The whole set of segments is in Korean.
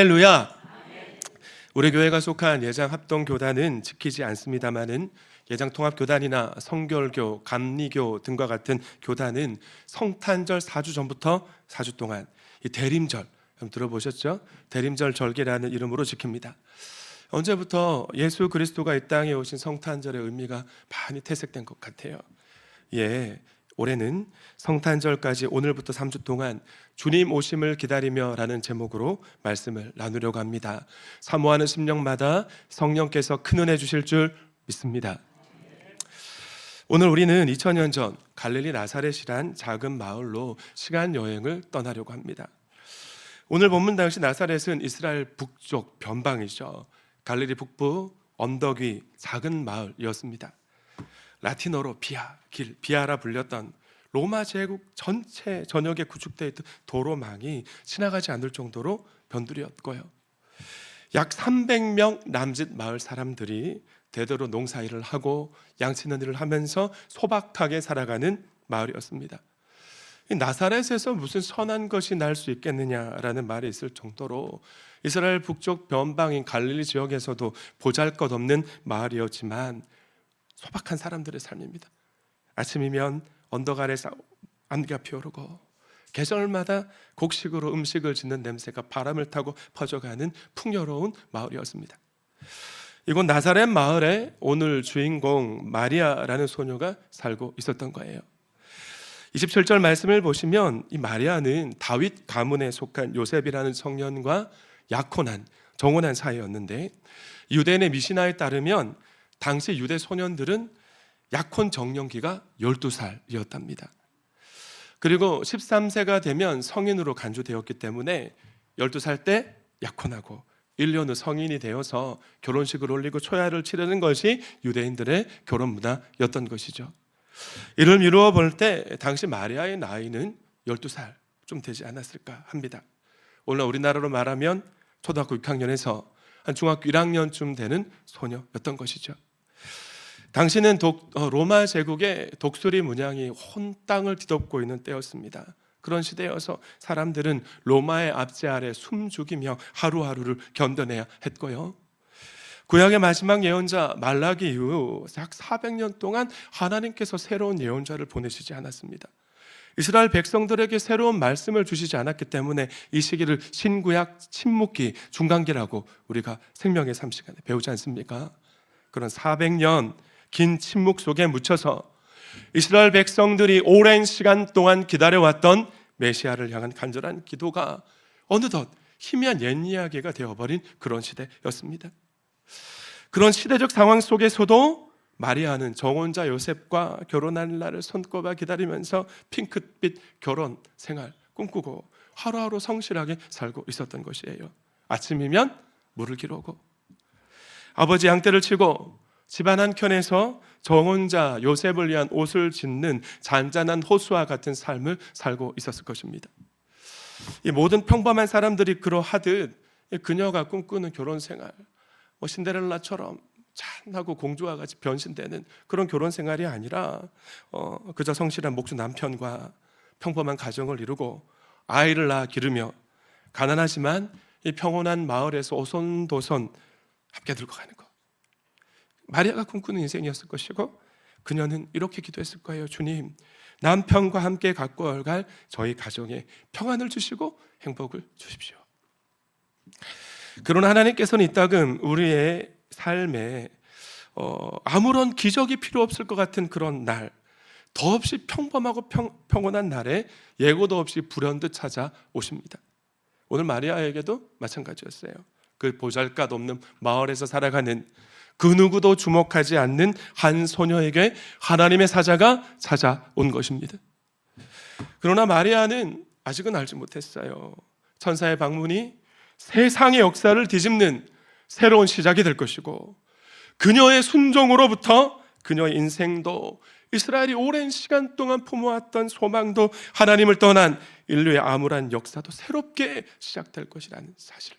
할렐루야. 우리 교회가 속한 예장합동교단은 지키지 않습니다마는 예장통합교단이나 성결교, 감리교 등과 같은 교단은 성탄절 4주 전부터 4주 동안 이 대림절, 들어보셨죠? 대림절 절기라는 이름으로 지킵니다. 언제부터 예수 그리스도가 이 땅에 오신 성탄절의 의미가 많이 퇴색된 것 같아요. 올해는 성탄절까지 오늘부터 3주 동안 주님 오심을 기다리며 라는 제목으로 말씀을 나누려고 합니다. 사모하는 심령마다 성령께서 큰 은혜 주실 줄 믿습니다. 오늘 우리는 2000년 전 갈릴리 나사렛이란 작은 마을로 시간 여행을 떠나려고 합니다. 오늘 본문 당시 나사렛은 이스라엘 북쪽 변방이죠. 갈릴리 북부 언덕 위 작은 마을이었습니다. 라틴어로 비아라 불렸던 로마 제국 전체 전역에 구축되어 있던 도로망이 지나가지 않을 정도로 변두리였고요. 약 300명 남짓 마을 사람들이 대대로 농사일을 하고 양치는 일을 하면서 소박하게 살아가는 마을이었습니다. 나사렛에서 무슨 선한 것이 날 수 있겠느냐라는 말이 있을 정도로 이스라엘 북쪽 변방인 갈릴리 지역에서도 보잘것없는 마을이었지만 소박한 사람들의 삶입니다. 아침이면 언덕 아래서 안개가 피어오르고 계절마다 곡식으로 음식을 짓는 냄새가 바람을 타고 퍼져가는 풍요로운 마을이었습니다. 이곳 나사렛 마을에 오늘 주인공 마리아라는 소녀가 살고 있었던 거예요. 27절 말씀을 보시면 이 마리아는 다윗 가문에 속한 요셉이라는 청년과 약혼한 정혼한 사이였는데, 유대인의 미시나에 따르면 당시 유대 소년들은 약혼 정령기가 12살이었답니다. 그리고 13세가 되면 성인으로 간주되었기 때문에 12살 때 약혼하고 1년 후 성인이 되어서 결혼식을 올리고 초야를 치르는 것이 유대인들의 결혼 문화였던 것이죠. 이를 미루어 볼 때 당시 마리아의 나이는 12살 좀 되지 않았을까 합니다. 오늘 우리나라로 말하면 초등학교 6학년에서 한 중학교 1학년쯤 되는 소녀였던 것이죠. 당시는 로마 제국의 독수리 문양이 온 땅을 뒤덮고 있는 때였습니다. 그런 시대여서 사람들은 로마의 압제 아래 숨죽이며 하루하루를 견뎌내야 했고요. 구약의 마지막 예언자 말라기 이후 약 400년 동안 하나님께서 새로운 예언자를 보내시지 않았습니다. 이스라엘 백성들에게 새로운 말씀을 주시지 않았기 때문에 이 시기를 신구약 침묵기, 중간기라고 우리가 생명의 삶 시간에 배우지 않습니까? 그런 400년 긴 침묵 속에 묻혀서 이스라엘 백성들이 오랜 시간 동안 기다려왔던 메시아를 향한 간절한 기도가 어느덧 희미한 옛 이야기가 되어버린 그런 시대였습니다. 그런 시대적 상황 속에서도 마리아는 정혼자 요셉과 결혼할 날을 손꼽아 기다리면서 핑크빛 결혼 생활 꿈꾸고 하루하루 성실하게 살고 있었던 것이에요. 아침이면 물을 기르고 아버지 양떼를 치고 집안 한켠에서 정혼자 요셉을 위한 옷을 짓는 잔잔한 호수와 같은 삶을 살고 있었을 것입니다. 이 모든 평범한 사람들이 그러하듯 그녀가 꿈꾸는 결혼 생활, 신데렐라처럼 찬하고 공주와 같이 변신되는 그런 결혼 생활이 아니라 그저 성실한 목주 남편과 평범한 가정을 이루고 아이를 낳아 기르며 가난하지만 이 평온한 마을에서 오손도손 함께 늙어가는 것, 마리아가 꿈꾸는 인생이었을 것이고, 그녀는 이렇게 기도했을 거예요. 주님, 남편과 함께 갖고 갈 저희 가정에 평안을 주시고 행복을 주십시오. 그러나 하나님께서는 이따금 우리의 삶에 아무런 기적이 필요 없을 것 같은 그런 날, 더없이 평범하고 평온한 날에 예고도 없이 불현듯 찾아오십니다. 오늘 마리아에게도 마찬가지였어요. 그 보잘것없는 마을에서 살아가는 그 누구도 주목하지 않는 한 소녀에게 하나님의 사자가 찾아온 것입니다. 그러나 마리아는 아직은 알지 못했어요. 천사의 방문이 세상의 역사를 뒤집는 새로운 시작이 될 것이고, 그녀의 순종으로부터 그녀의 인생도, 이스라엘이 오랜 시간 동안 품어왔던 소망도, 하나님을 떠난 인류의 암울한 역사도 새롭게 시작될 것이라는 사실.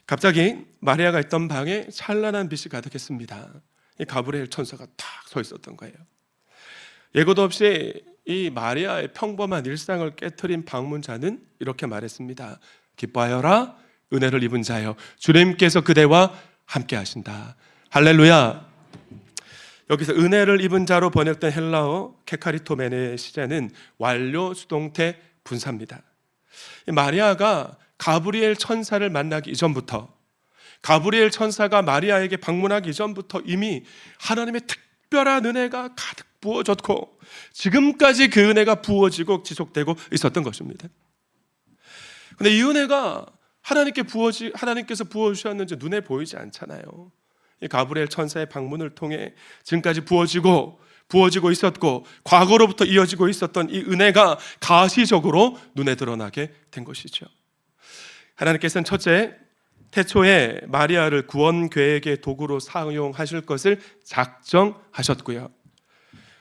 갑자기 마리아가 있던 방에 찬란한 빛이 가득했습니다. 이 가브리엘 천사가 탁 서 있었던 거예요. 예고도 없이 이 마리아의 평범한 일상을 깨트린 방문자는 이렇게 말했습니다. 기뻐하여라. 은혜를 입은 자여, 주님께서 그대와 함께 하신다. 할렐루야. 여기서 은혜를 입은 자로 번역된 헬라어 케카리토멘의 시제는 완료 수동태 분사입니다. 마리아가 가브리엘 천사를 만나기 이전부터, 가브리엘 천사가 마리아에게 방문하기 이전부터 이미 하나님의 특별한 은혜가 가득 부어졌고, 지금까지 그 은혜가 부어지고 지속되고 있었던 것입니다. 그런데 이 은혜가 하나님께서 부어주셨는지 눈에 보이지 않잖아요. 이 가브리엘 천사의 방문을 통해 지금까지 부어지고 있었고, 과거로부터 이어지고 있었던 이 은혜가 가시적으로 눈에 드러나게 된 것이죠. 하나님께서는 첫째, 태초에 마리아를 구원 계획의 도구로 사용하실 것을 작정하셨고요.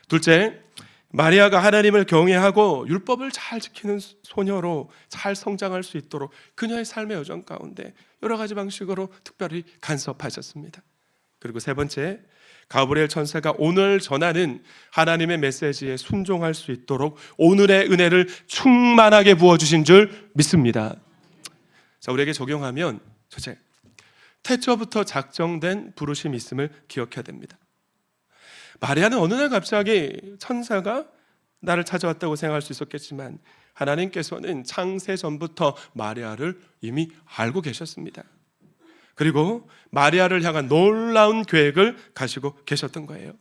둘째, 마리아가 하나님을 경외하고 율법을 잘 지키는 소녀로 잘 성장할 수 있도록 그녀의 삶의 여정 가운데 여러 가지 방식으로 특별히 간섭하셨습니다. 그리고 세 번째, 가브리엘 천사가 오늘 전하는 하나님의 메시지에 순종할 수 있도록 오늘의 은혜를 충만하게 부어주신 줄 믿습니다. 자, 우리에게 적용하면 첫째, 태초부터 작정된 부르심이 있음을 기억해야 됩니다. 마리아는 어느 날 갑자기 천사가 나를 찾아왔다고 생각할 수 있었겠지만, 하나님께서는 창세 전부터 마리아를 이미 알고 계셨습니다. 그리고 마리아를 향한 놀라운 계획을 가지고 계셨던 거예요.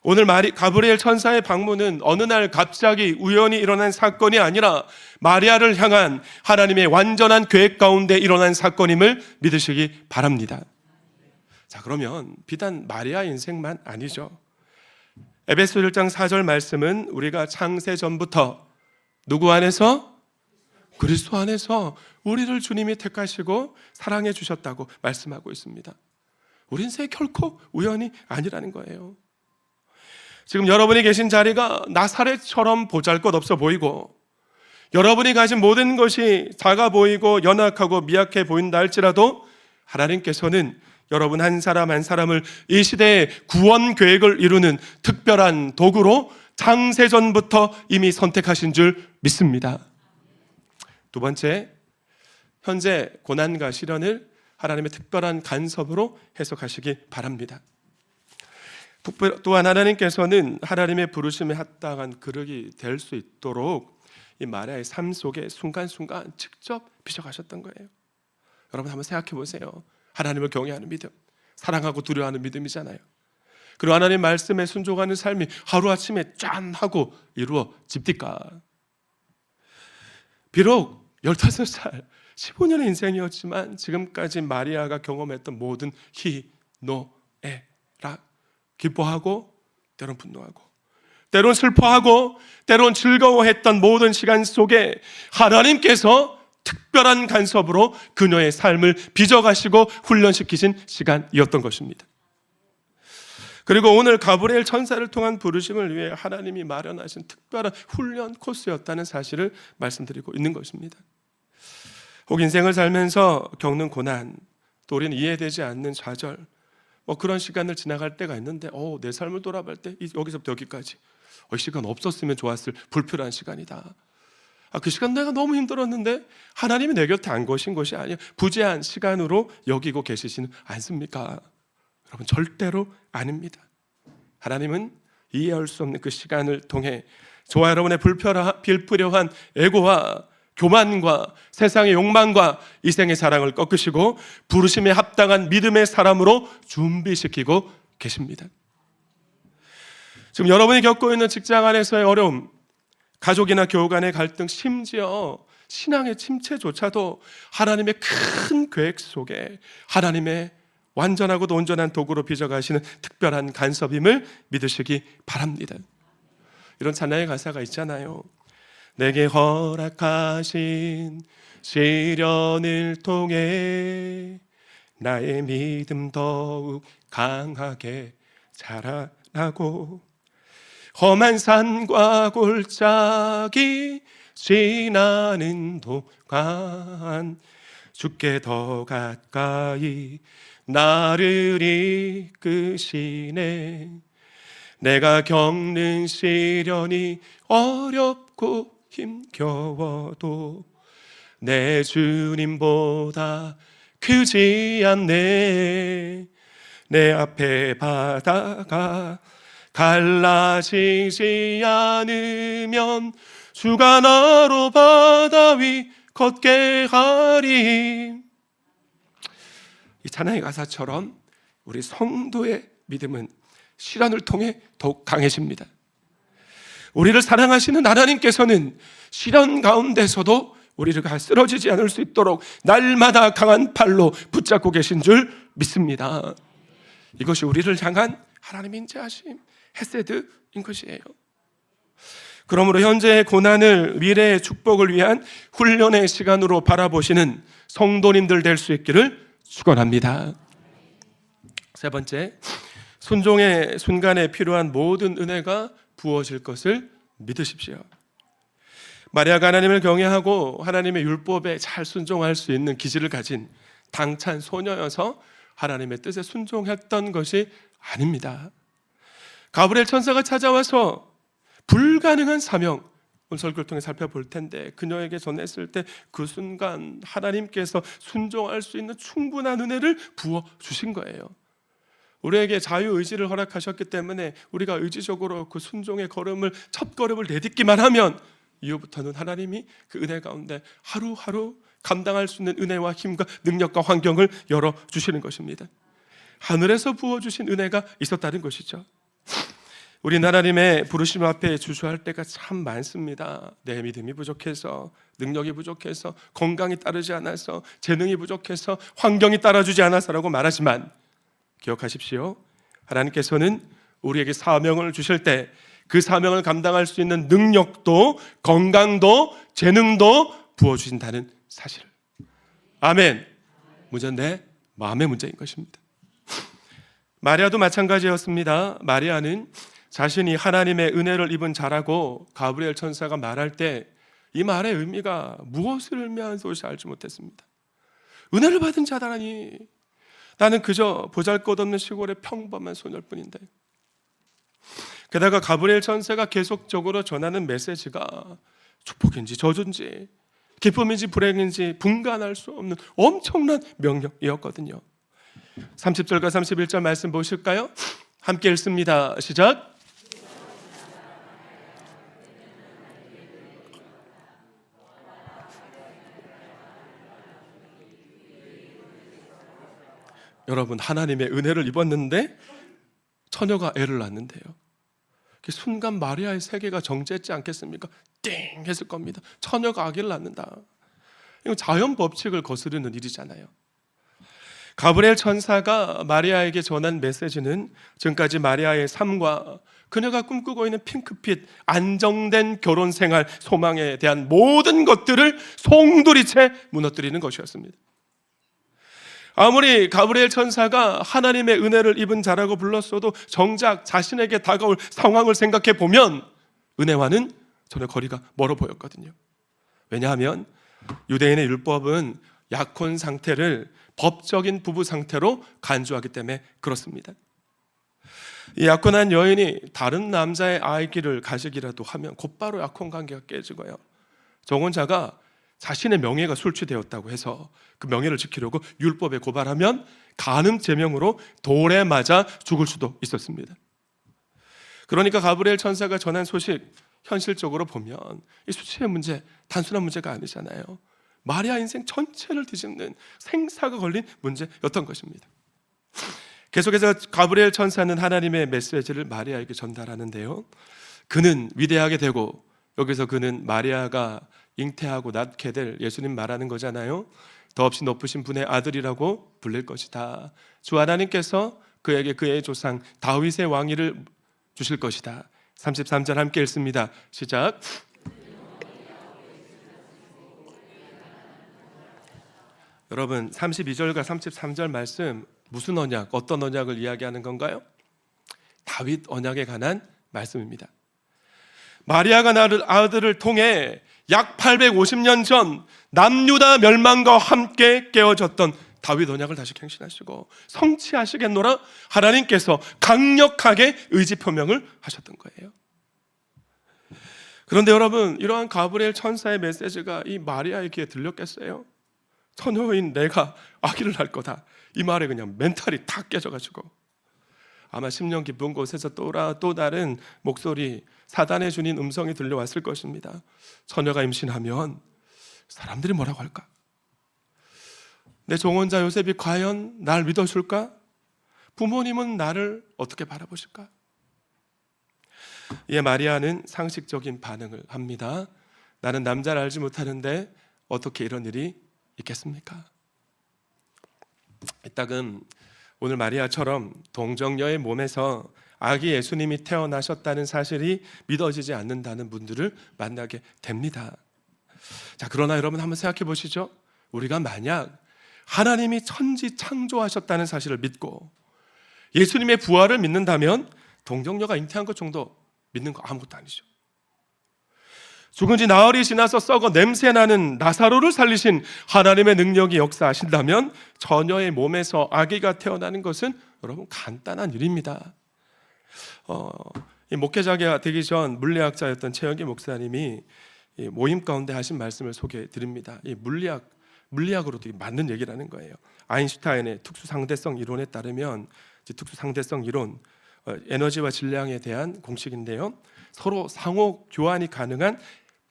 오늘 가브리엘 천사의 방문은 어느 날 갑자기 우연히 일어난 사건이 아니라 마리아를 향한 하나님의 완전한 계획 가운데 일어난 사건임을 믿으시기 바랍니다. 자, 그러면 비단 마리아 인생만 아니죠. 에베소 1장 4절 말씀은 우리가 창세 전부터 누구 안에서? 그리스도 안에서 우리를 주님이 택하시고 사랑해 주셨다고 말씀하고 있습니다. 우리 인생이 결코 우연이 아니라는 거예요. 지금 여러분이 계신 자리가 나사렛처럼 보잘것없어 보이고, 여러분이 가진 모든 것이 작아 보이고 연약하고 미약해 보인다 할지라도, 하나님께서는 여러분 한 사람 한 사람을 이 시대의 구원 계획을 이루는 특별한 도구로 창세전부터 이미 선택하신 줄 믿습니다. 두 번째, 현재 고난과 시련을 하나님의 특별한 간섭으로 해석하시기 바랍니다. 또한 하나님께서는 하나님의 부르심에 합당한 그릇이 될 수 있도록 이 마리아의 삶 속에 순간순간 직접 빚어가셨던 거예요. 여러분 한번 생각해 보세요. 하나님을 경외하는 믿음, 사랑하고 두려워하는 믿음이잖아요. 그리고 하나님 말씀에 순종하는 삶이 하루아침에 짠 하고 이루어집니까? 비록 15살, 15년의 인생이었지만 지금까지 마리아가 경험했던 모든 희, 노, 에, 락, 기뻐하고 때론 분노하고 때론 슬퍼하고 때론 즐거워했던 모든 시간 속에 하나님께서 특별한 간섭으로 그녀의 삶을 빚어가시고 훈련시키신 시간이었던 것입니다. 그리고 오늘 가브리엘 천사를 통한 부르심을 위해 하나님이 마련하신 특별한 훈련 코스였다는 사실을 말씀드리고 있는 것입니다. 혹 인생을 살면서 겪는 고난, 또 우리는 이해되지 않는 좌절, 그런 시간을 지나갈 때가 있는데 내 삶을 돌아볼 때 여기서부터 여기까지 이 시간 없었으면 좋았을 불필요한 시간이다. 그 시간 내가 너무 힘들었는데 하나님이 내 곁에 안 계신 것이 아니야, 부재한 시간으로 여기고 계시지는 않습니까? 여러분, 절대로 아닙니다. 하나님은 이해할 수 없는 그 시간을 통해 저와 여러분의 불필요한 애고와 교만과 세상의 욕망과 이생의 사랑을 꺾으시고 부르심에 합당한 믿음의 사람으로 준비시키고 계십니다. 지금 여러분이 겪고 있는 직장 안에서의 어려움, 가족이나 교우 간의 갈등, 심지어 신앙의 침체조차도 하나님의 큰 계획 속에 하나님의 완전하고도 온전한 도구로 빚어가시는 특별한 간섭임을 믿으시기 바랍니다. 이런 찬양의 가사가 있잖아요. 내게 허락하신 시련을 통해 나의 믿음 더욱 강하게 자라나고 험한 산과 골짜기 지나는 동안 주께 더 가까이 나를 이끄시네. 내가 겪는 시련이 어렵고 힘겨워도 내 주님보다 크지 않네. 내 앞에 바다가 갈라지지 않으면 주가 나로 바다 위 걷게 하리. 이 찬양의 가사처럼 우리 성도의 믿음은 시련을 통해 더욱 강해집니다. 우리를 사랑하시는 하나님께서는 시련 가운데서도 우리가 쓰러지지 않을 수 있도록 날마다 강한 팔로 붙잡고 계신 줄 믿습니다. 이것이 우리를 향한 하나님의 인자하심, 헤세드인 것이에요. 그러므로 현재의 고난을 미래의 축복을 위한 훈련의 시간으로 바라보시는 성도님들 될 수 있기를 축원합니다. 세 번째, 순종의 순간에 필요한 모든 은혜가 부어질 것을 믿으십시오. 마리아가 하나님을 경외하고 하나님의 율법에 잘 순종할 수 있는 기질을 가진 당찬 소녀여서 하나님의 뜻에 순종했던 것이 아닙니다. 가브리엘 천사가 찾아와서 불가능한 사명, 오늘 설교를 통해 살펴볼 텐데 그녀에게 전했을 때 그 순간 하나님께서 순종할 수 있는 충분한 은혜를 부어주신 거예요. 우리에게 자유의지를 허락하셨기 때문에 우리가 의지적으로 그 순종의 걸음을, 첫 걸음을 내딛기만 하면 이후부터는 하나님이 그 은혜 가운데 하루하루 감당할 수 있는 은혜와 힘과 능력과 환경을 열어주시는 것입니다. 하늘에서 부어주신 은혜가 있었다는 것이죠. 우리 하나님의 부르심 앞에 주저할 때가 참 많습니다. 내 믿음이 부족해서, 능력이 부족해서, 건강이 따르지 않아서, 재능이 부족해서, 환경이 따라주지 않아서라고 말하지만 기억하십시오. 하나님께서는 우리에게 사명을 주실 때 그 사명을 감당할 수 있는 능력도, 건강도, 재능도 부어주신다는 사실. 아멘. 문제는 내 마음의 문제인 것입니다. 마리아도 마찬가지였습니다. 마리아는 자신이 하나님의 은혜를 입은 자라고 가브리엘 천사가 말할 때 이 말의 의미가 무엇을 의미하는 것인지 알지 못했습니다. 은혜를 받은 자다라니, 나는 그저 보잘것없는 시골의 평범한 소녀일 뿐인데. 게다가 가브리엘 천사가 계속적으로 전하는 메시지가 축복인지 저주인지 기쁨인지 불행인지 분간할 수 없는 엄청난 명령이었거든요. 30절과 31절 말씀 보실까요? 함께 읽습니다. 시작. 여러분, 하나님의 은혜를 입었는데 처녀가 애를 낳는데요. 순간 마리아의 세계가 정지했지 않겠습니까? 띵 했을 겁니다. 처녀가 아기를 낳는다. 이건 자연 법칙을 거스르는 일이잖아요. 가브리엘 천사가 마리아에게 전한 메시지는 지금까지 마리아의 삶과 그녀가 꿈꾸고 있는 핑크빛 안정된 결혼 생활 소망에 대한 모든 것들을 송두리째 무너뜨리는 것이었습니다. 아무리 가브리엘 천사가 하나님의 은혜를 입은 자라고 불렀어도 정작 자신에게 다가올 상황을 생각해 보면 은혜와는 전혀 거리가 멀어 보였거든요. 왜냐하면 유대인의 율법은 약혼 상태를 법적인 부부 상태로 간주하기 때문에 그렇습니다. 이 약혼한 여인이 다른 남자의 아기를 가지기라도 하면 곧바로 약혼 관계가 깨지고요. 정혼자가 자신의 명예가 술취되었다고 해서 그 명예를 지키려고 율법에 고발하면 간음죄명으로 돌에 맞아 죽을 수도 있었습니다. 그러니까 가브리엘 천사가 전한 소식, 현실적으로 보면 이 수치의 문제, 단순한 문제가 아니잖아요. 마리아 인생 전체를 뒤집는 생사가 걸린 문제였던 것입니다. 계속해서 가브리엘 천사는 하나님의 메시지를 마리아에게 전달하는데요. 그는 위대하게 되고, 여기서 그는 마리아가 잉태하고 낳게 될 예수님 말하는 거잖아요. 더없이 높으신 분의 아들이라고 불릴 것이다. 주 하나님께서 그에게 그의 조상 다윗의 왕위를 주실 것이다. 33절 함께 읽습니다. 시작. 여러분, 32절과 33절 말씀 무슨 언약, 어떤 언약을 이야기하는 건가요? 다윗 언약에 관한 말씀입니다. 마리아가 낳은 아들을 통해 약 850년 전 남유다 멸망과 함께 깨어졌던 다윗 언약을 다시 갱신하시고 성취하시겠노라 하나님께서 강력하게 의지 표명을 하셨던 거예요. 그런데 여러분, 이러한 가브리엘 천사의 메시지가 이 마리아의 귀에 들렸겠어요? 처녀인 내가 아기를 낳을 거다, 이 말에 그냥 멘탈이 다 깨져가지고 아마 심령 깊은 곳에서 또 다른 목소리, 사단의 주닌 음성이 들려왔을 것입니다. 처녀가 임신하면 사람들이 뭐라고 할까? 내 종혼자 요셉이 과연 날 믿어줄까? 부모님은 나를 어떻게 바라보실까? 이에 마리아는 상식적인 반응을 합니다. 나는 남자를 알지 못하는데 어떻게 이런 일이 있겠습니까? 이따금 오늘 마리아처럼 동정녀의 몸에서 아기 예수님이 태어나셨다는 사실이 믿어지지 않는다는 분들을 만나게 됩니다. 자, 그러나 여러분 한번 생각해 보시죠. 우리가 만약 하나님이 천지 창조하셨다는 사실을 믿고 예수님의 부활을 믿는다면 동정녀가 잉태한 것 정도 믿는 거 아무것도 아니죠. 죽은 지 나흘이 지나서 썩어 냄새나는 나사로를 살리신 하나님의 능력이 역사하신다면 처녀의 몸에서 아기가 태어나는 것은 여러분 간단한 일입니다. 이 목회자가 되기 전 물리학자였던 최영기 목사님이 이 모임 가운데 하신 말씀을 소개해 드립니다. 이 물리학으로도 맞는 얘기라는 거예요. 아인슈타인의 특수상대성 이론에 따르면, 특수상대성 이론, 에너지와 질량에 대한 공식인데요, 서로 상호 교환이 가능한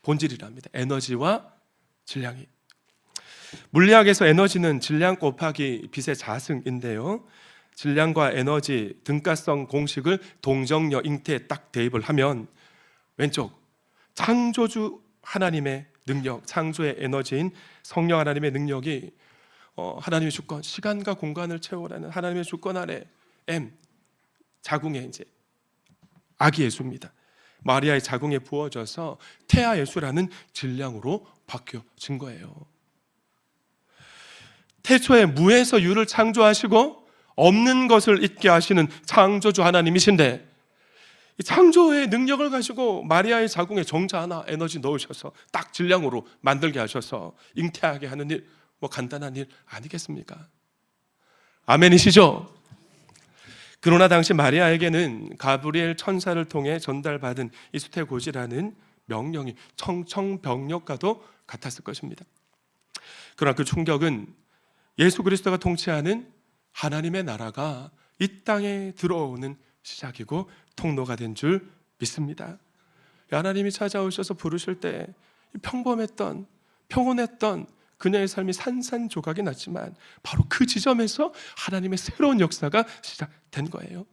본질이랍니다. 에너지와 질량이. 물리학에서 에너지는 질량 곱하기 빛의 자승인데요, 질량과 에너지 등가성 공식을 동정녀 잉태에 딱 대입을 하면 왼쪽 창조주 하나님의 능력, 창조의 에너지인 성령 하나님의 능력이 하나님의 주권, 시간과 공간을 채워라는 하나님의 주권 아래 M, 자궁의 이제 아기 예수입니다. 마리아의 자궁에 부어져서 태아 예수라는 질량으로 바뀌어진 거예요. 태초에 무에서 유를 창조하시고 없는 것을 있게 하시는 창조주 하나님이신데, 이 창조의 능력을 가지고 마리아의 자궁에 정자 하나 에너지 넣으셔서 딱 질량으로 만들게 하셔서 잉태하게 하는 일, 뭐 간단한 일 아니겠습니까? 아멘이시죠? 그러나 당시 마리아에게는 가브리엘 천사를 통해 전달받은 이 수태고지라는 명령이 청청병력과도 같았을 것입니다. 그러나 그 충격은 예수 그리스도가 통치하는 하나님의 나라가 이 땅에 들어오는 시작이고 통로가 된 줄 믿습니다. 하나님이 찾아오셔서 부르실 때 평범했던, 평온했던 그녀의 삶이 산산조각이 났지만 바로 그 지점에서 하나님의 새로운 역사가 시작된 거예요.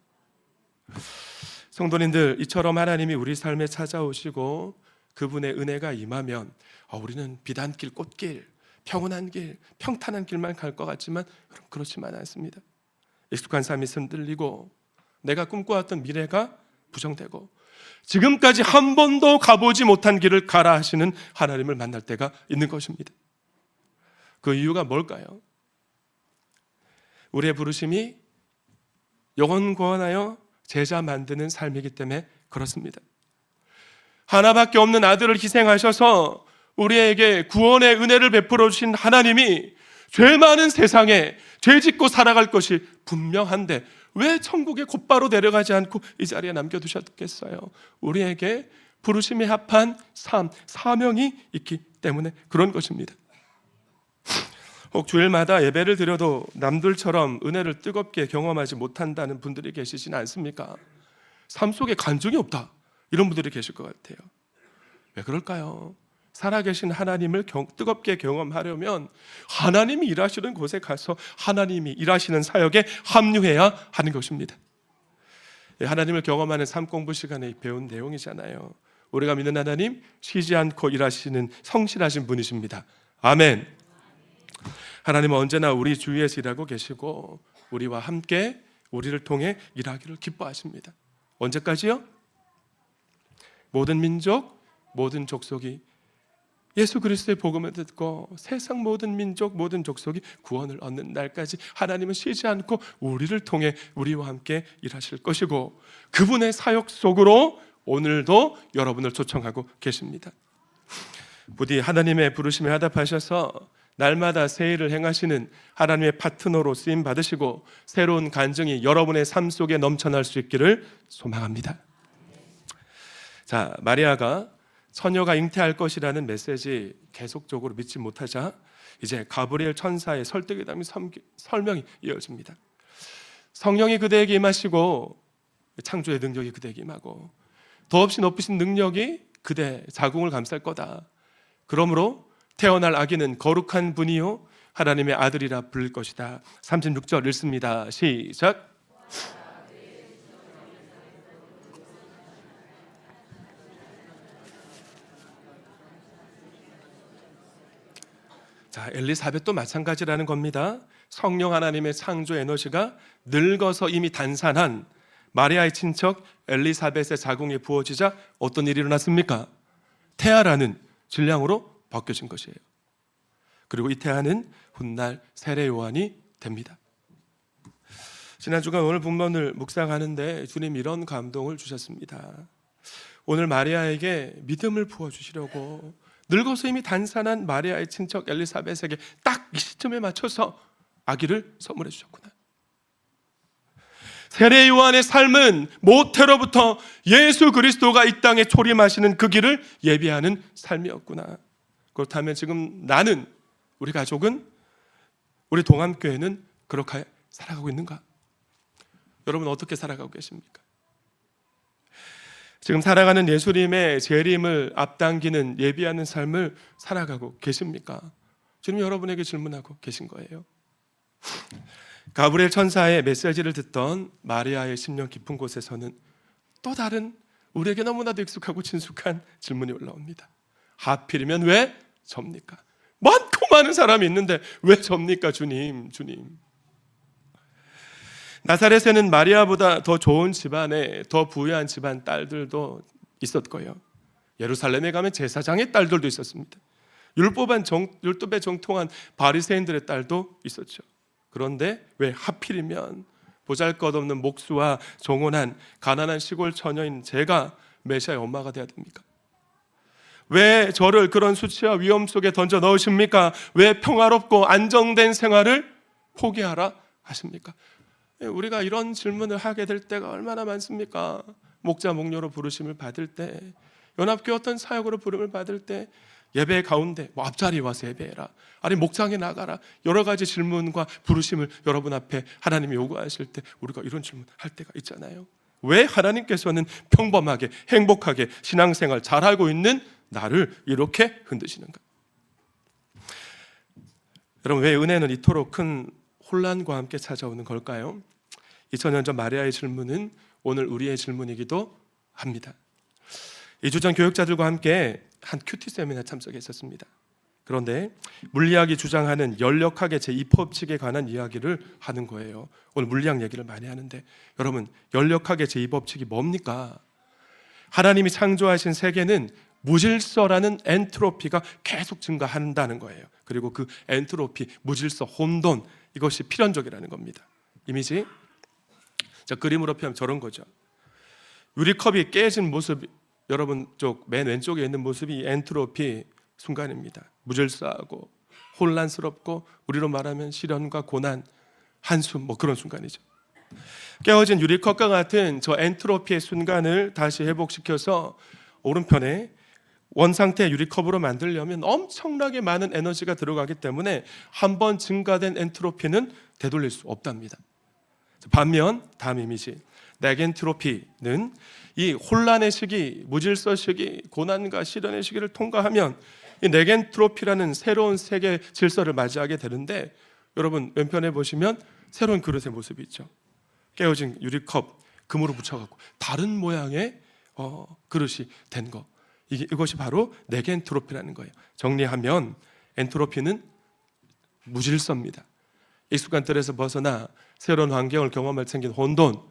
성도님들, 이처럼 하나님이 우리 삶에 찾아오시고 그분의 은혜가 임하면 우리는 비단길, 꽃길, 평온한 길, 평탄한 길만 갈 것 같지만 그렇지만 않습니다. 익숙한 삶이 흔들리고 내가 꿈꿔왔던 미래가 부정되고 지금까지 한 번도 가보지 못한 길을 가라 하시는 하나님을 만날 때가 있는 것입니다. 그 이유가 뭘까요? 우리의 부르심이 영원 구원하여 제자 만드는 삶이기 때문에 그렇습니다. 하나밖에 없는 아들을 희생하셔서 우리에게 구원의 은혜를 베풀어 주신 하나님이 죄 많은 세상에 죄 짓고 살아갈 것이 분명한데 왜 천국에 곧바로 내려가지 않고 이 자리에 남겨두셨겠어요? 우리에게 부르심에 합한 삶, 사명이 있기 때문에 그런 것입니다. 혹 주일마다 예배를 드려도 남들처럼 은혜를 뜨겁게 경험하지 못한다는 분들이 계시진 않습니까? 삶 속에 간증이 없다, 이런 분들이 계실 것 같아요. 왜 그럴까요? 살아계신 하나님을 뜨겁게 경험하려면 하나님이 일하시는 곳에 가서 하나님이 일하시는 사역에 합류해야 하는 것입니다. 하나님을 경험하는 삶 공부 시간에 배운 내용이잖아요. 우리가 믿는 하나님, 쉬지 않고 일하시는 성실하신 분이십니다. 아멘. 하나님은 언제나 우리 주위에서 일하고 계시고 우리와 함께 우리를 통해 일하기를 기뻐하십니다. 언제까지요? 모든 민족, 모든 족속이 예수 그리스도의 복음을 듣고 세상 모든 민족, 모든 족속이 구원을 얻는 날까지 하나님은 쉬지 않고 우리를 통해 우리와 함께 일하실 것이고 그분의 사역 속으로 오늘도 여러분을 초청하고 계십니다. 부디 하나님의 부르심에 화답하셔서 날마다 새 일을 행하시는 하나님의 파트너로 쓰임 받으시고 새로운 간증이 여러분의 삶 속에 넘쳐날 수 있기를 소망합니다. 자, 마리아가 처녀가 잉태할 것이라는 메시지 계속적으로 믿지 못하자 이제 가브리엘 천사의 설득에 담긴 설명이 이어집니다. 성령이 그대에게 임하시고 창조의 능력이 그대에게 임하고 더없이 높으신 능력이 그대 자궁을 감쌀 거다. 그러므로 태어날 아기는 거룩한 분이요 하나님의 아들이라 부를 것이다. 36절 읽습니다. 시작. 자, 엘리사벳도 마찬가지라는 겁니다. 성령 하나님의 창조 에너지가 늙어서 이미 단산한 마리아의 친척 엘리사벳의 자궁에 부어지자 어떤 일이 일어났습니까? 태아라는 질량으로 벗겨진 것이에요. 그리고 이 태아는 훗날 세례 요한이 됩니다. 지난 주간 오늘 본문을 묵상하는데 주님 이런 감동을 주셨습니다. 오늘 마리아에게 믿음을 부어주시려고 늙어서 이미 단산한 마리아의 친척 엘리사벳에게 딱 이 시점에 맞춰서 아기를 선물해 주셨구나. 세례 요한의 삶은 모태로부터 예수 그리스도가 이 땅에 초림하시는 그 길을 예비하는 삶이었구나. 그렇다면 지금 나는, 우리 가족은, 우리 동암교회는 그렇게 살아가고 있는가? 여러분 어떻게 살아가고 계십니까? 지금 살아가는 예수님의 재림을 앞당기는 예비하는 삶을 살아가고 계십니까? 주님 여러분에게 질문하고 계신 거예요. 가브리엘 천사의 메시지를 듣던 마리아의 심령 깊은 곳에서는 또 다른 우리에게 너무나도 익숙하고 친숙한 질문이 올라옵니다. 하필이면 왜 접니까? 많고 많은 사람이 있는데 왜 접니까? 주님. 나사렛에는 마리아보다 더 좋은 집안에 더 부유한 집안 딸들도 있었고요. 예루살렘에 가면 제사장의 딸들도 있었습니다. 율법에 정통한 바리새인들의 딸도 있었죠. 그런데 왜 하필이면 보잘것없는 목수와 정혼한 가난한 시골 처녀인 제가 메시아의 엄마가 돼야 됩니까? 왜 저를 그런 수치와 위험 속에 던져 넣으십니까? 왜 평화롭고 안정된 생활을 포기하라 하십니까? 우리가 이런 질문을 하게 될 때가 얼마나 많습니까? 목자 목녀로 부르심을 받을 때, 연합교회 어떤 사역으로 부름을 받을 때, 예배 가운데 앞자리 와서 예배해라, 아니 목장에 나가라, 여러 가지 질문과 부르심을 여러분 앞에 하나님이 요구하실 때 우리가 이런 질문 할 때가 있잖아요. 왜 하나님께서는 평범하게 행복하게 신앙생활 잘하고 있는 나를 이렇게 흔드시는가? 여러분 왜 은혜는 이토록 큰 혼란과 함께 찾아오는 걸까요? 2000년 전 마리아의 질문은 오늘 우리의 질문이기도 합니다. 2주 전 교육자들과 함께 한 큐티 세미나에 참석했었습니다. 그런데 물리학이 주장하는 연력학의 제2법칙에 관한 이야기를 하는 거예요. 오늘 물리학 얘기를 많이 하는데 여러분 연력학의 제2법칙이 뭡니까? 하나님이 창조하신 세계는 무질서라는 엔트로피가 계속 증가한다는 거예요. 그리고 그 엔트로피, 무질서, 혼돈, 이것이 필연적이라는 겁니다. 이미지 자, 그림으로 표현하면 저런 거죠. 유리컵이 깨진 모습, 여러분 쪽 맨 왼쪽에 있는 모습이 엔트로피 순간입니다. 무질서하고 혼란스럽고 우리로 말하면 시련과 고난, 한숨 그런 순간이죠. 깨어진 유리컵과 같은 저 엔트로피의 순간을 다시 회복시켜서 오른편에 원상태 유리컵으로 만들려면 엄청나게 많은 에너지가 들어가기 때문에 한 번 증가된 엔트로피는 되돌릴 수 없답니다. 반면 다음 이미지, 네겐트로피는 이 혼란의 시기, 무질서 시기, 고난과 시련의 시기를 통과하면 이 네겐트로피라는 새로운 세계 질서를 맞이하게 되는데 여러분 왼편에 보시면 새로운 그릇의 모습이 있죠. 깨어진 유리컵 금으로 붙여갖고 다른 모양의 그릇이 된 거, 이것이 바로 네겐트로피라는 거예요. 정리하면 엔트로피는 무질서입니다. 익숙한 틀에서 벗어나 새로운 환경을 경험할 생긴 혼돈,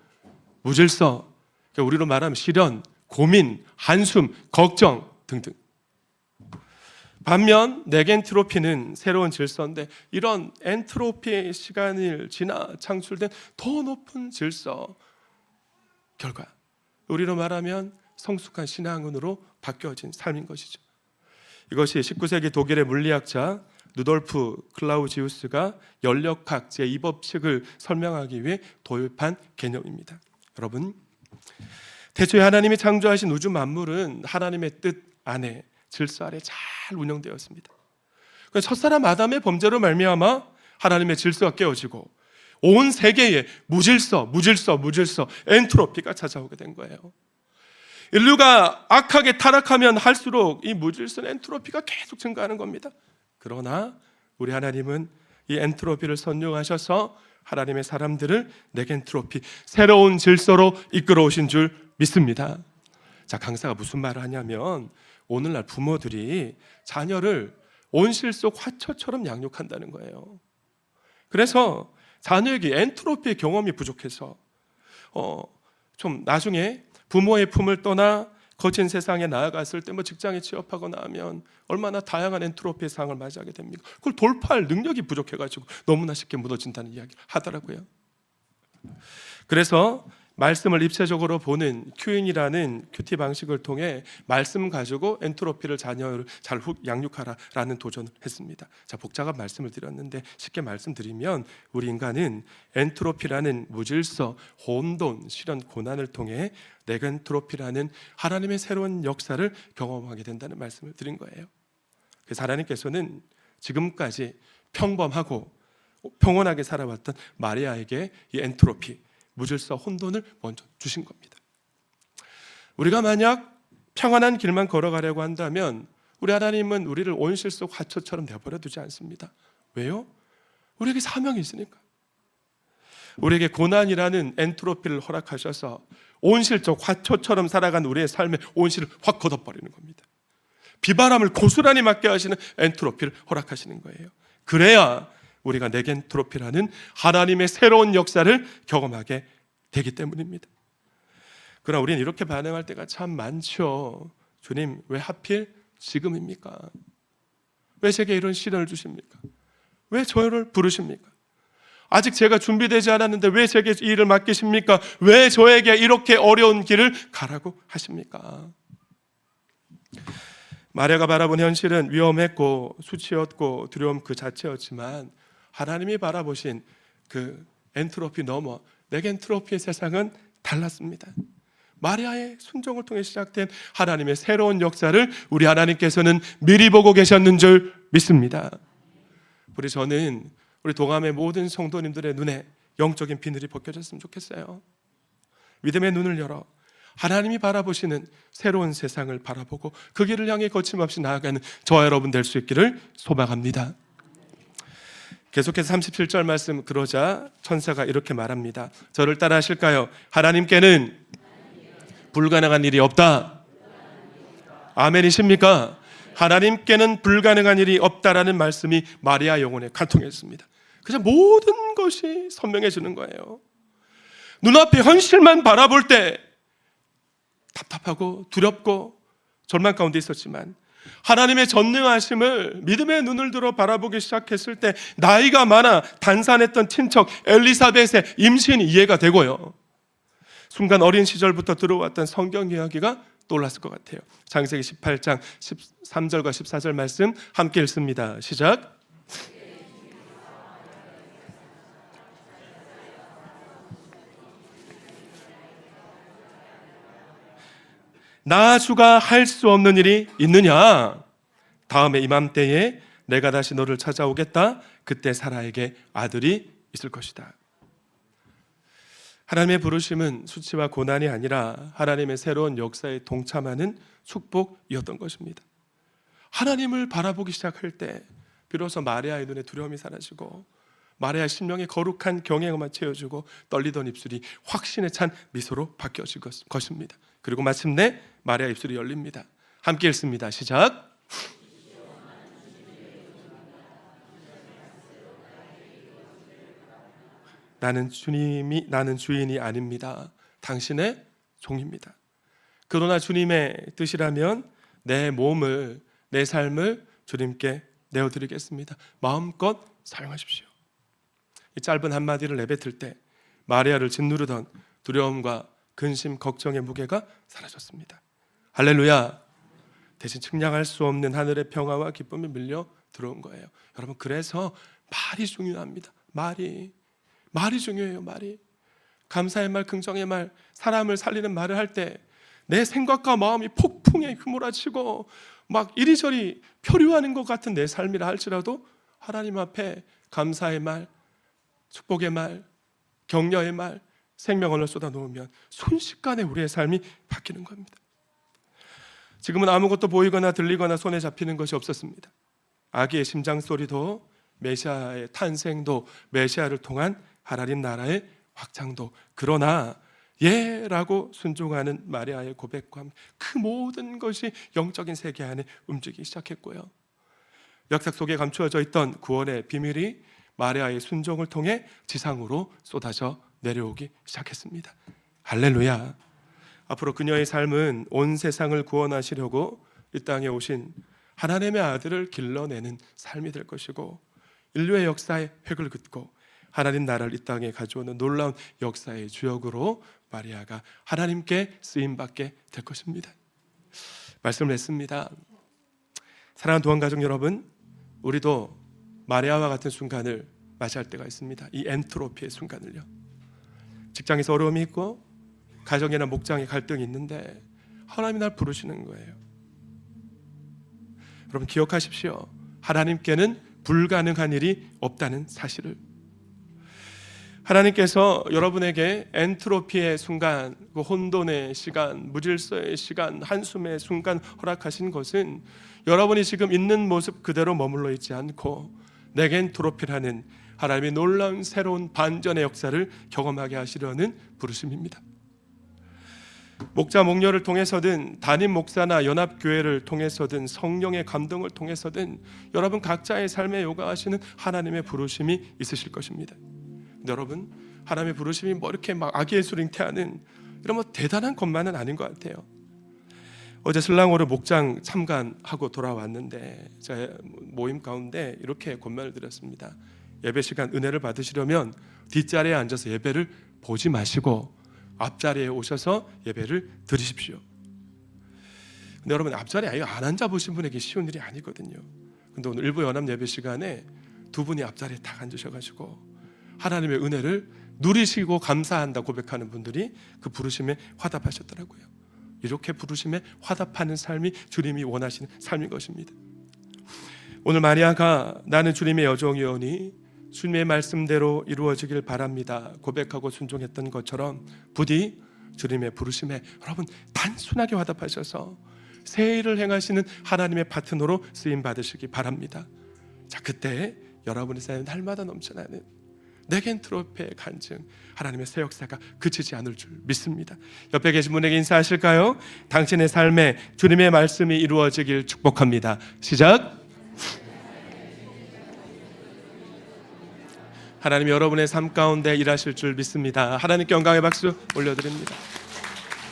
무질서, 우리로 말하면 시련, 고민, 한숨, 걱정 등등. 반면 네겐트로피는 새로운 질서인데 이런 엔트로피의 시간을 지나 창출된 더 높은 질서 결과, 우리로 말하면 성숙한 신앙은으로 바뀌어진 삶인 것이죠. 이것이 19세기 독일의 물리학자 누돌프 클라우지우스가 연력학 제2법칙을 설명하기 위해 도입한 개념입니다. 여러분, 태초에 하나님이 창조하신 우주 만물은 하나님의 뜻 안에 질서 아래 잘 운영되었습니다. 첫사람 아담의 범죄로 말미암아 하나님의 질서가 깨어지고 온 세계에 무질서, 엔트로피가 찾아오게 된 거예요. 인류가 악하게 타락하면 할수록 이 무질서, 엔트로피가 계속 증가하는 겁니다. 그러나 우리 하나님은 이 엔트로피를 선용하셔서 하나님의 사람들을 네겐트로피, 새로운 질서로 이끌어오신 줄 믿습니다. 자, 강사가 무슨 말을 하냐면 오늘날 부모들이 자녀를 온실 속 화초처럼 양육한다는 거예요. 그래서 자녀에게 엔트로피의 경험이 부족해서 좀 나중에 부모의 품을 떠나 거친 세상에 나아갔을 때 직장에 취업하거나 하면 얼마나 다양한 엔트로피의 상황을 맞이하게 됩니까? 그걸 돌파할 능력이 부족해가지고 너무나 쉽게 무너진다는 이야기를 하더라고요. 그래서 말씀을 입체적으로 보는 큐잉이라는 큐티 방식을 통해 말씀 가지고 엔트로피를 자녀를 잘 양육하라라는 도전을 했습니다. 자, 복잡한 말씀을 드렸는데 쉽게 말씀드리면 우리 인간은 엔트로피라는 무질서, 혼돈, 실현, 고난을 통해 네겐트로피라는 하나님의 새로운 역사를 경험하게 된다는 말씀을 드린 거예요. 그래서 하나님께서는 지금까지 평범하고 평온하게 살아왔던 마리아에게 이 엔트로피, 무질서, 혼돈을 먼저 주신 겁니다. 우리가 만약 평안한 길만 걸어가려고 한다면 우리 하나님은 우리를 온실 속 화초처럼 내버려 두지 않습니다. 왜요? 우리에게 사명이 있으니까. 우리에게 고난이라는 엔트로피를 허락하셔서 온실 속 화초처럼 살아간 우리의 삶에 온실을 확 걷어버리는 겁니다. 비바람을 고스란히 맞게 하시는 엔트로피를 허락하시는 거예요. 그래야 우리가 네겐트로피라는 하나님의 새로운 역사를 경험하게 되기 때문입니다. 그러나 우리는 이렇게 반응할 때가 참 많죠. 주님, 왜 하필 지금입니까? 왜 제게 이런 시련을 주십니까? 왜 저를 부르십니까? 아직 제가 준비되지 않았는데 왜 제게 이 일을 맡기십니까? 왜 저에게 이렇게 어려운 길을 가라고 하십니까? 마리아가 바라본 현실은 위험했고 수치였고 두려움 그 자체였지만 하나님이 바라보신 그 엔트로피 넘어 네겐트로피의 세상은 달랐습니다. 마리아의 순종을 통해 시작된 하나님의 새로운 역사를 우리 하나님께서는 미리 보고 계셨는 줄 믿습니다. 저는 우리 동암의 모든 성도님들의 눈에 영적인 비늘이 벗겨졌으면 좋겠어요. 믿음의 눈을 열어 하나님이 바라보시는 새로운 세상을 바라보고 그 길을 향해 거침없이 나아가는 저와 여러분 될 수 있기를 소망합니다. 계속해서 37절 말씀, 그러자 천사가 이렇게 말합니다. 저를 따라 하실까요? 하나님께는 불가능한 일이 없다. 아멘이십니까? 하나님께는 불가능한 일이 없다라는 말씀이 마리아 영혼에 관통했습니다. 그래서 모든 것이 선명해지는 거예요. 눈앞에 현실만 바라볼 때 답답하고 두렵고 절망 가운데 있었지만 하나님의 전능하심을 믿음의 눈을 들어 바라보기 시작했을 때 나이가 많아 단산했던 친척 엘리사벳의 임신이 이해가 되고요. 순간 어린 시절부터 들어왔던 성경 이야기가 떠올랐을 것 같아요. 창세기 18장 13절과 14절 말씀 함께 읽습니다. 시작. 나 주가 할 수 없는 일이 있느냐? 다음에 이맘때에 내가 다시 너를 찾아오겠다. 그때 사라에게 아들이 있을 것이다. 하나님의 부르심은 수치와 고난이 아니라 하나님의 새로운 역사에 동참하는 축복이었던 것입니다. 하나님을 바라보기 시작할 때 비로소 마리아의 눈에 두려움이 사라지고 마리아의 심령에 거룩한 경외감만 채워주고 떨리던 입술이 확신에 찬 미소로 바뀌어질 것입니다. 그리고 마침내 마리아 입술이 열립니다. 함께 읽습니다. 시작. 나는 주인이 아닙니다. 당신의 종입니다. 그러나 주님의 뜻이라면 내 몸을, 내 삶을 주님께 내어드리겠습니다. 마음껏 사용하십시오. 이 짧은 한마디를 내뱉을 때 마리아를 짓누르던 두려움과 근심, 걱정의 무게가 사라졌습니다. 할렐루야. 대신 측량할 수 없는 하늘의 평화와 기쁨이 밀려 들어온 거예요. 여러분, 그래서 말이 중요합니다. 말이 중요해요. 말이. 감사의 말, 긍정의 말, 사람을 살리는 말을 할 때 내 생각과 마음이 폭풍에 휘몰아치고 막 이리저리 표류하는 것 같은 내 삶이라 할지라도 하나님 앞에 감사의 말, 축복의 말, 격려의 말, 생명언을 쏟아놓으면 순식간에 우리의 삶이 바뀌는 겁니다. 지금은 아무것도 보이거나 들리거나 손에 잡히는 것이 없었습니다. 아기의 심장 소리도, 메시아의 탄생도, 메시아를 통한 하나님 나라의 확장도, 그러나 예라고 순종하는 마리아의 고백과 그 모든 것이 영적인 세계 안에 움직이기 시작했고요. 역사 속에 감추어져 있던 구원의 비밀이 마리아의 순종을 통해 지상으로 쏟아져 내려오기 시작했습니다. 할렐루야. 앞으로 그녀의 삶은 온 세상을 구원하시려고 이 땅에 오신 하나님의 아들을 길러내는 삶이 될 것이고, 인류의 역사의 획을 긋고 하나님 나라를 이 땅에 가져오는 놀라운 역사의 주역으로 마리아가 하나님께 쓰임받게 될 것입니다. 말씀을 했습니다. 사랑하는 도안가족 여러분, 우리도 마리아와 같은 순간을 맞이할 때가 있습니다. 이 엔트로피의 순간을요. 직장에서 어려움이 있고 가정이나 목장에 갈등이 있는데 하나님이 날 부르시는 거예요. 여러분 기억하십시오. 하나님께는 불가능한 일이 없다는 사실을. 하나님께서 여러분에게 엔트로피의 순간, 그 혼돈의 시간, 무질서의 시간, 한숨의 순간 허락하신 것은 여러분이 지금 있는 모습 그대로 머물러 있지 않고 네겐트로피라는 하나님의 놀라운 새로운 반전의 역사를 경험하게 하시려는 부르심입니다. 목자 목녀를 통해서든 담임 목사나 연합교회를 통해서든 성령의 감동을 통해서든 여러분 각자의 삶에 요구하시는 하나님의 부르심이 있으실 것입니다. 근데 여러분 하나님의 부르심이 뭐 이렇게 막 아기예술잉태하는 이런 뭐 대단한 것만은 아닌 것 같아요. 어제 슬랑호르 목장 참관하고 돌아왔는데 제 모임 가운데 이렇게 권면을 드렸습니다. 예배 시간 은혜를 받으시려면 뒷자리에 앉아서 예배를 보지 마시고 앞자리에 오셔서 예배를 드리십시오. 근데 여러분 앞자리에 아예 안 앉아보신 분에게 쉬운 일이 아니거든요. 근데 오늘 일부 연합 예배 시간에 두 분이 앞자리에 딱 앉으셔가지고 하나님의 은혜를 누리시고 감사한다 고백하는 분들이 그 부르심에 화답하셨더라고요. 이렇게 부르심에 화답하는 삶이 주님이 원하시는 삶인 것입니다. 오늘 마리아가 나는 주님의 여종이오니 주님의 말씀대로 이루어지길 바랍니다 고백하고 순종했던 것처럼 부디 주님의 부르심에 여러분 단순하게 화답하셔서 새 일을 행하시는 하나님의 파트너로 쓰임 받으시기 바랍니다. 자, 그때 여러분의 삶에 날마다 넘쳐나는 네겐트로피의 간증, 하나님의 새 역사가 그치지 않을 줄 믿습니다. 옆에 계신 분에게 인사하실까요? 당신의 삶에 주님의 말씀이 이루어지길 축복합니다. 시작. 하나님 여러분의 삶 가운데 일하실 줄 믿습니다. 하나님께 영광의 박수 올려드립니다.